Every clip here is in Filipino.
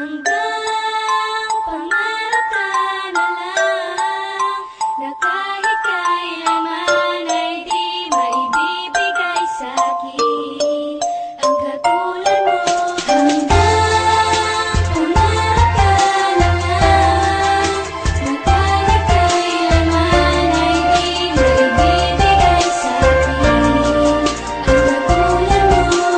Hanggang pangarap ka na lang, na kahit kailanman ay di maibibigay sa'kin ang katulad mo. Hanggang pangarap ka na lang, na kahit kailanman ay di maibibigay sa'kin ang katulad mo.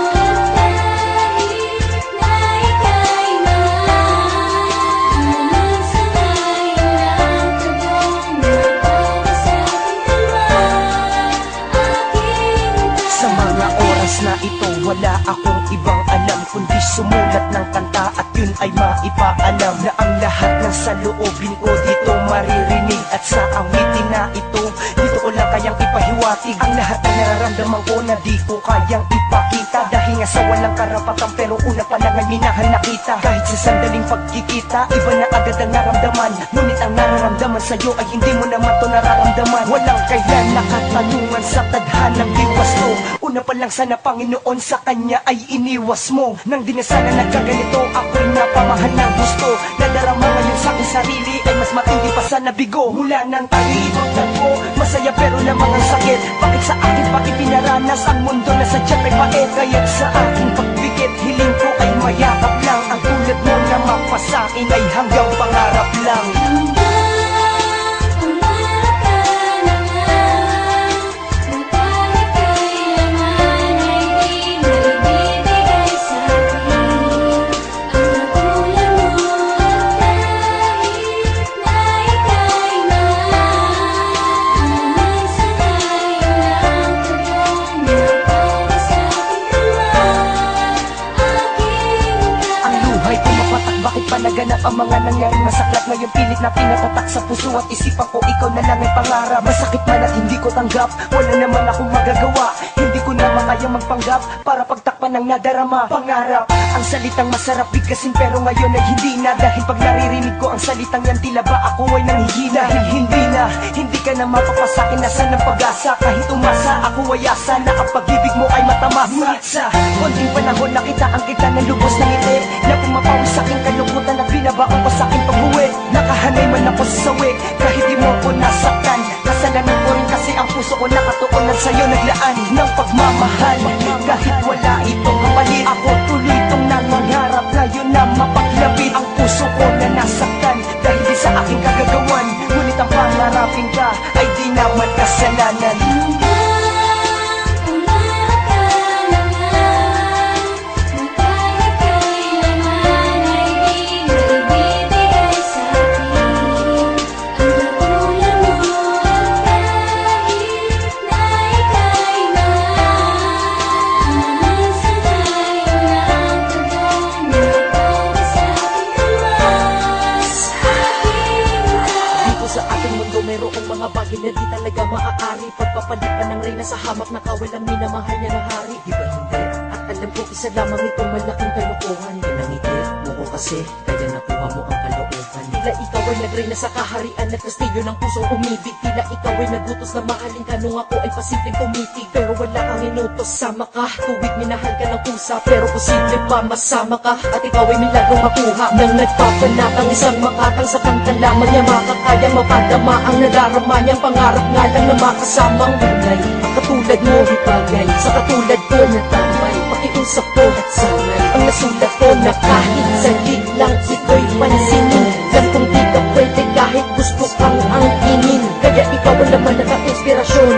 Na ito wala akong ibang alam kundi sumulat ng kanta at yun ay maipaalam na ang lahat ng saloobin ko dito maririnig at sa awitin na ito dito ko lang kayang ipahiwatig ang lahat na nararamdaman ko na di ko kayang ipakita dahil nga sa walang karapatan pero una pa lang ay minahan nakita kahit sa sandaling pagkikita iba na agad ang naramdaman ngunit ang nararamdaman sa'yo ay hindi mo naman to nararamdaman walang kailan nakatanungan sa tadhanang diwas to una pa lang sana Panginoon sa Kanya ay iniwas mo nang di na sana nagkaganito ako'y napamahal ng gusto nadarama ngayon sa aking sarili ay mas matindi pa sa nabigo mula nang tayo'y ipagtagpo masaya pero lamang ang sakit bakit sa akin pa ipinaranas ang mundo na sadyang may pait kaya't sa aking pagbigit hiling ko ay mayakap lang ang tulad mo na mapasain ay hanggang pangarap lang. Bakit pa naganap ang mga nangyaring masaklat ngayon pilit na pinatatak sa puso at isipan ko ikaw na lang ay pangarap masakit man at hindi ko tanggap wala naman akong magagawa hindi ko na makaya magpanggap para pagtakpan ng nadarama pangarap ang salitang masarap bigkasin pero ngayon ay hindi na dahil pag naririnig ko ang salitang yan tila ba ako ay nanghihina dahil hindi ka na mapapasakin nasan ng pag-asa kahit umasa ako ay asa na ang pag-ibig mo ay matamas ngunit sa konting panahon nakitaan kita ng lubos ng ngiti na pumapawis sa aking kalukutan at binabaon ko sa aking pag-uwi nakahanay man ako sa sawi kahit di mo ako nasaktan kasalanan ko rin kasi ang puso ko nakatuon at sa'yo naglaan ng pagmamahal kahit wala itong kapalit ako tuloy itong nangangarap ngayon na mapaglapit ang puso ko na nasaktan dahil di sa aking kagagawan ngunit ang pangarapin ka ay di naman kasalanan. Mayroong mga bagay na di talaga maaari pagpapalitan ng reyna sa hamak na kawalang minamahal niya na hari. Di ba hindi? At alam ko isa lamang itong malaking kalokohan. Pinangiti mo ko kasi kaya nakuha mo ang kalooban. Tila ikaw ay nagreyna sa kaharian at kastilyo ng pusong umibig. Tila ikaw ay nagutos na mahalin ka nung ako ay pasimpleng tumitig. Pero wala kang inutos, sama ka. Tuwid minahal ka ng pusa pero posible pa masama ka. At ikaw ay milagro makuha nang nagpapanatang isang makatang sa kanta lamang niya makakayang mapadama ang nadarama niyang pangarap nga lang na makasamang buhay. Ang katulad mo ibagay sa katulad ko na tambay. Pakiusap ko at sanay ang nasulat ko na kahit saglit lang ito'y pansinin. Alam kong di ka pwede kahit gusto kang angkinin. Kaya ikaw ang laman at ang inspirasyon